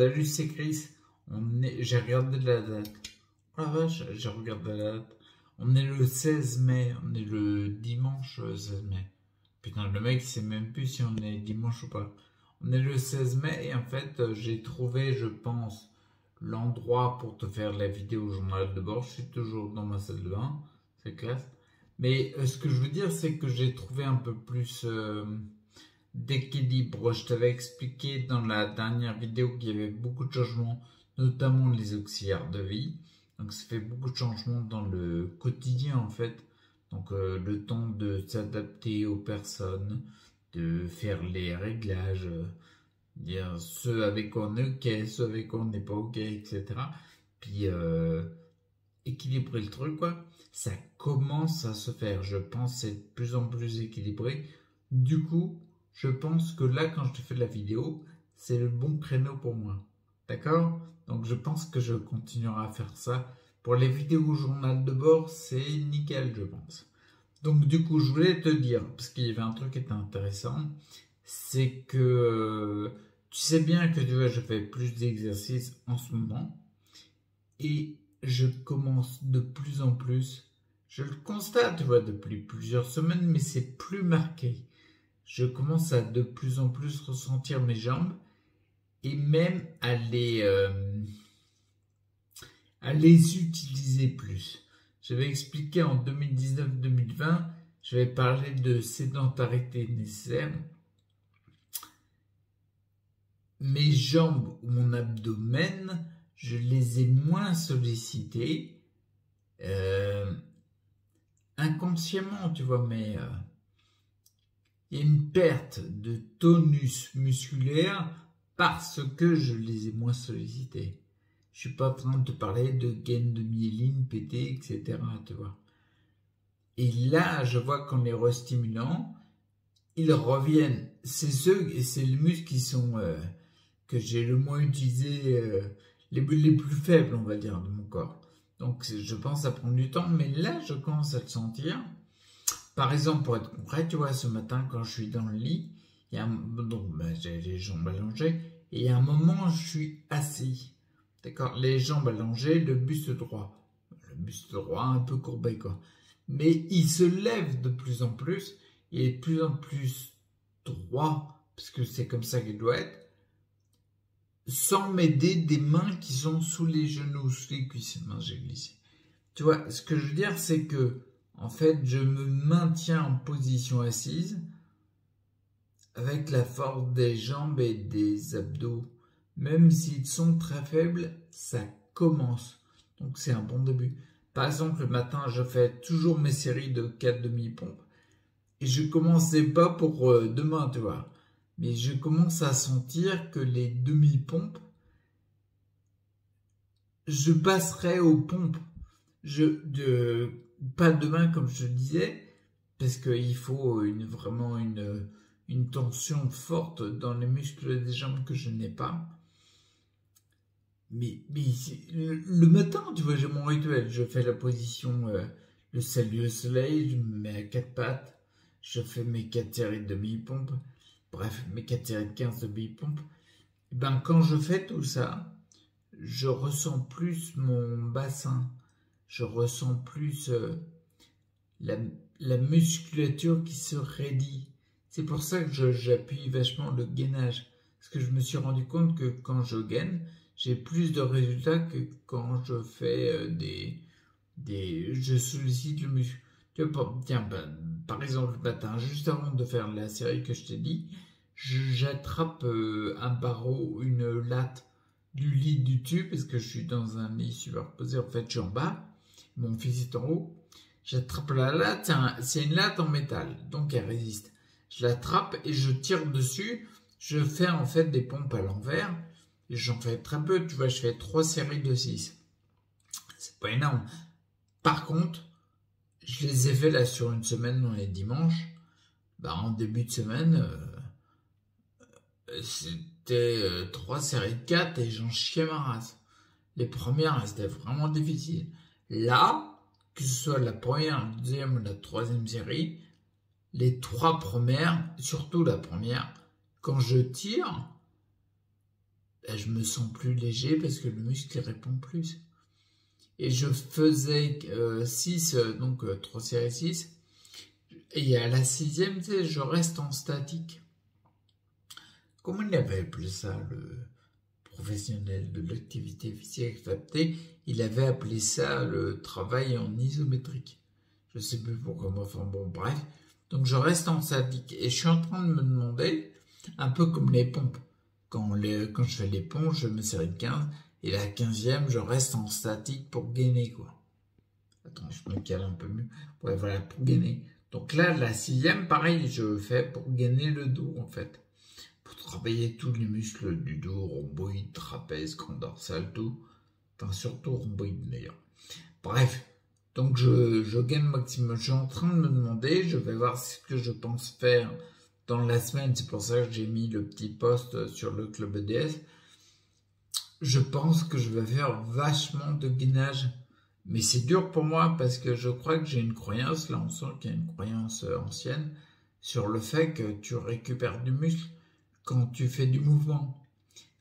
Salut, c'est Chris. J'ai regardé la date. Oh la vache, j'ai regardé la date. On est le 16 mai. On est le dimanche 16 mai. Putain, le mec, il sait même plus si on est dimanche ou pas. On est le 16 mai et en fait, j'ai trouvé, je pense, l'endroit pour te faire la vidéo au journal de bord. Je suis toujours dans ma salle de bain. C'est classe. Mais ce que je veux dire, c'est que j'ai trouvé un peu plus d'équilibre. Je t'avais expliqué dans la dernière vidéo qu'il y avait beaucoup de changements, notamment les auxiliaires de vie. Donc ça fait beaucoup de changements dans le quotidien en fait. Donc le temps de s'adapter aux personnes, de faire les réglages, dire ceux avec quoi on est ok, ceux avec quoi on n'est pas ok, etc. Puis équilibrer le truc quoi. Ça commence à se faire. Je pense c'est de plus en plus équilibré. Du coup, je pense que là, quand je te fais la vidéo, c'est le bon créneau pour moi. D'accord? Donc, je pense que je continuerai à faire ça. Pour les vidéos au journal de bord, c'est nickel, je pense. Donc, du coup, je voulais te dire, parce qu'il y avait un truc qui était intéressant, c'est que tu sais bien que tu vois, je fais plus d'exercices en ce moment. Et je commence de plus en plus, je le constate, tu vois, depuis plusieurs semaines, mais c'est plus marqué. Je commence à de plus en plus ressentir mes jambes et même à les utiliser plus. J'avais expliqué en 2019-2020, j'avais parlé de sédentarité nécessaire. Mes jambes ou mon abdomen, je les ai moins sollicités inconsciemment, tu vois, mais il y a une perte de tonus musculaire parce que je les ai moins sollicités. Je suis pas en train de te parler de gaine de myéline pété, etc. Tu vois. Et là, je vois qu'en les restimulant, ils reviennent. C'est ceux et c'est les muscles qui sont que j'ai le moins utilisé, les plus faibles, on va dire, de mon corps. Donc, je pense que ça prend du temps, mais là, je commence à le sentir. Par exemple, pour être concret, tu vois, ce matin, quand je suis dans le lit, donc j'ai les jambes allongées, et il y a un moment, je suis assis. D'accord? Les jambes allongées, le buste droit. Le buste droit un peu courbé, quoi. Mais il se lève de plus en plus, il est de plus en plus droit, parce que c'est comme ça qu'il doit être, sans m'aider des mains qui sont sous les genoux, sous les cuisses. Mince, j'ai glissé. Tu vois, ce que je veux dire, c'est que en fait, je me maintiens en position assise avec la force des jambes et des abdos. Même s'ils sont très faibles, ça commence. Donc c'est un bon début. Par exemple, le matin, je fais toujours mes séries de 4 demi-pompes. Et je commençais pas pour demain, tu vois. Mais je commence à sentir que les demi-pompes, je passerai aux pompes. Pas demain, comme je te disais, parce qu'il faut vraiment une tension forte dans les muscles des jambes que je n'ai pas. Mais le matin, tu vois, j'ai mon rituel. Je fais la position, le salut au soleil, je me mets à quatre pattes, je fais mes 4 séries de demi-pompes, bref, mes 4 séries de 15 demi-pompes. Et ben, quand je fais tout ça, je ressens plus mon bassin, je ressens plus la musculature qui se raidit. C'est pour ça que j'appuie vachement le gainage. Parce que je me suis rendu compte que quand je gaine, j'ai plus de résultats que quand je fais je sollicite le muscle. Tu vois, tiens, par exemple, le matin, juste avant de faire la série que je t'ai dit, j'attrape un barreau, une latte du lit du dessus, parce que je suis dans un lit superposé, en fait, je suis en bas, mon fils est en haut. J'attrape la latte, c'est une latte en métal, donc elle résiste. Je l'attrape et je tire dessus. Je fais en fait des pompes à l'envers. Et j'en fais très peu, tu vois, je fais 3 séries de 6. C'est pas énorme. Par contre, je les ai fait là sur une semaine, dans les dimanches. En début de semaine, c'était 3 séries de 4 et j'en chiais ma race. Les premières, c'était vraiment difficile. Là, que ce soit la première, la deuxième ou la troisième série, les 3 premières, surtout la première, quand je tire, ben, je me sens plus léger parce que le muscle il répond plus. Et je faisais 6, donc 3 séries 6. Et à la 6e, tu sais, je reste en statique. Comment il avait appelé ça, le professionnel de l'activité physique adaptée? Il avait appelé ça le travail en isométrique. Je sais plus pourquoi, mais enfin bon, bref. Donc je reste en statique et je suis en train de me demander, un peu comme les pompes. Quand je fais les pompes, je me série de 15 et la 15e, je reste en statique pour gainer, quoi. Attends, je me cale un peu mieux. Ouais, voilà, pour gainer. Donc là, la 6e, pareil, je fais pour gainer le dos, en fait. Pour travailler tous les muscles du dos, rhomboïde, trapèze, grand dorsal, tout. Enfin, surtout rhomboïde, d'ailleurs. Bref. Donc je gagne maximum. Je suis en train de me demander, je vais voir ce que je pense faire dans la semaine. C'est pour ça que j'ai mis le petit post sur le club EDS. Je pense que je vais faire vachement de gainage. Mais c'est dur pour moi parce que je crois que j'ai une croyance, là on sent qu'il y a une croyance ancienne, sur le fait que tu récupères du muscle quand tu fais du mouvement.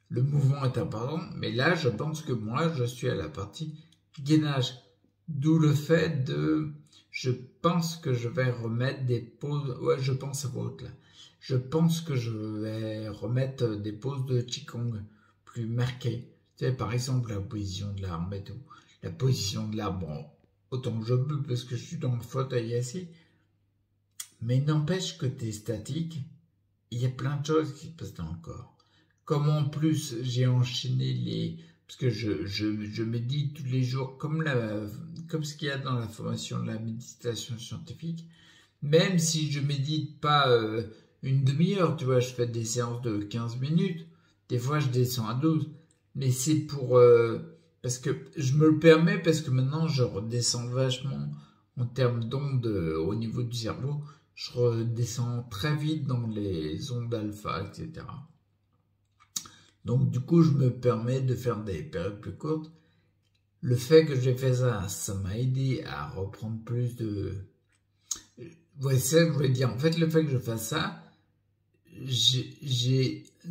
Le mouvement est important, mais là je pense que moi je suis à la partie gainage. D'où le fait de... Je pense que je vais remettre des poses... Ouais, je pense à votre là. Je pense que je vais remettre des poses de Qigong plus marquées. Tu sais, par exemple, la position de l'arbre et tout. La position de l'arbre, bon, autant que je peux parce que je suis dans le fauteuil assis. Mais n'empêche que tu es statique, il y a plein de choses qui se passent dans le corps. Comme en plus, j'ai enchaîné les... Parce que je médite tous les jours comme ce qu'il y a dans la formation de la méditation scientifique. Même si je médite pas une demi-heure, tu vois, je fais des séances de 15 minutes. Des fois, je descends à 12. Mais c'est pour... parce que je me le permets, parce que maintenant, je redescends vachement en termes d'ondes au niveau du cerveau. Je redescends très vite dans les ondes alpha, etc. Donc du coup, je me permets de faire des périodes plus courtes. Le fait que j'ai fait ça, ça m'a aidé à reprendre plus de... Ouais, c'est ça que je voulais dire. En fait, le fait que je fasse ça,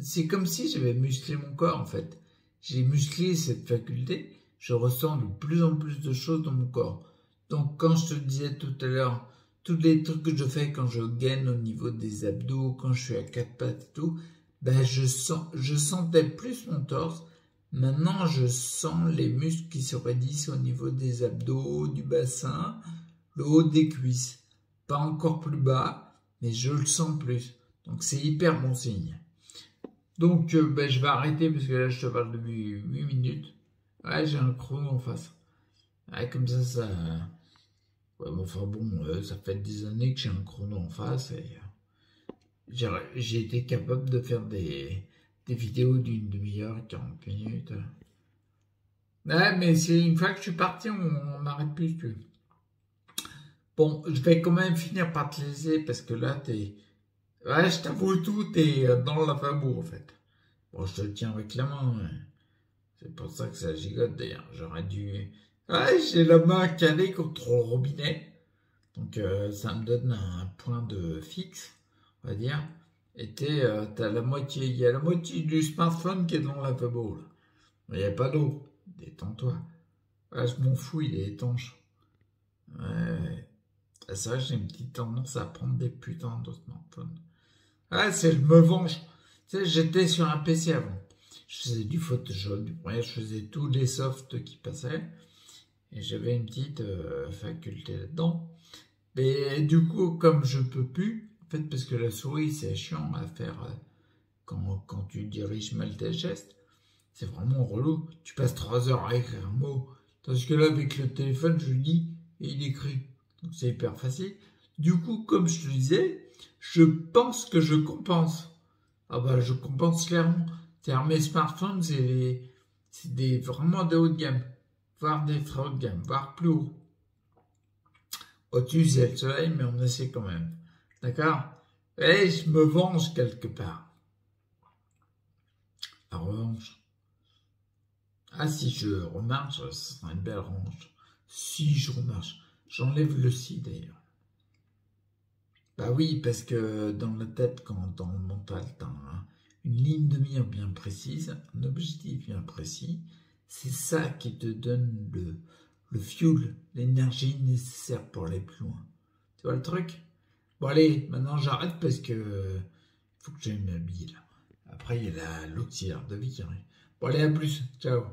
c'est comme si j'avais musclé mon corps, en fait. J'ai musclé cette faculté. Je ressens de plus en plus de choses dans mon corps. Donc quand je te disais tout à l'heure, tous les trucs que je fais quand je gaine au niveau des abdos, quand je suis à quatre pattes et tout, ben je sentais plus mon torse. Maintenant, je sens les muscles qui se raidissent au niveau des abdos, du bassin, le haut des cuisses. Pas encore plus bas, mais je le sens plus. Donc c'est hyper bon signe. Donc ben, je vais arrêter parce que là je te parle depuis 8 minutes. Ouais, j'ai un chrono en face. Ouais, comme ça... Ouais, bon, enfin bon, ça fait des années que j'ai un chrono en face et j'ai été capable de faire des vidéos d'une demi-heure, 40 minutes. Ouais, mais c'est une fois que je suis parti, on n'arrête plus. Bon, je vais quand même finir par te laisser parce que là, t'es... Ouais, je t'avoue tout, t'es dans le lavabo en fait. Bon, je te le tiens avec la main. Ouais. C'est pour ça que ça gigote d'ailleurs. J'aurais dû... Ouais, j'ai la main calée contre le robinet. Donc ça me donne un point de fixe, on va dire. Et t'as la moitié, il y a la moitié du smartphone qui est dans le lavabo là. Il n'y a pas d'eau. Détends-toi. Ouais, je m'en fous, il est étanche. Ouais. C'est vrai, j'ai une petite tendance à prendre des putains de smartphones. Ouais, je me venge. Tu sais, j'étais sur un PC avant. Je faisais du Photoshop, du voyage, je faisais tous les softs qui passaient. Et j'avais une petite faculté là-dedans. Mais du coup, comme je peux plus, en fait, parce que la souris, c'est chiant à faire quand tu diriges mal tes gestes, c'est vraiment relou. Tu passes 3 heures à écrire un mot. Tandis que là, avec le téléphone, je lis et il écrit. Donc c'est hyper facile. Du coup, comme je te disais, je pense que je compense. Ah bah, je compense clairement. C'est-à-dire, mes smartphones, c'est vraiment de haut de gamme. Voire des très haut de gamme, voire plus haut. Au-dessus, c'est le soleil, mais on essaie quand même. D'accord? Et je me venge quelque part. La revanche. Ah, si je remarche, ce sera une belle revanche. Si je remarche. J'enlève le si d'ailleurs. Bah oui, parce que dans la tête, quand dans le mental, t'as une ligne de mire bien précise, un objectif bien précis. C'est ça qui te donne le fuel, l'énergie nécessaire pour aller plus loin. Tu vois le truc? Bon allez, maintenant j'arrête parce que faut que j'aille m'habiller là. Après il y a l'auxiliaire de vie qui arrive. Bon allez, à plus, ciao.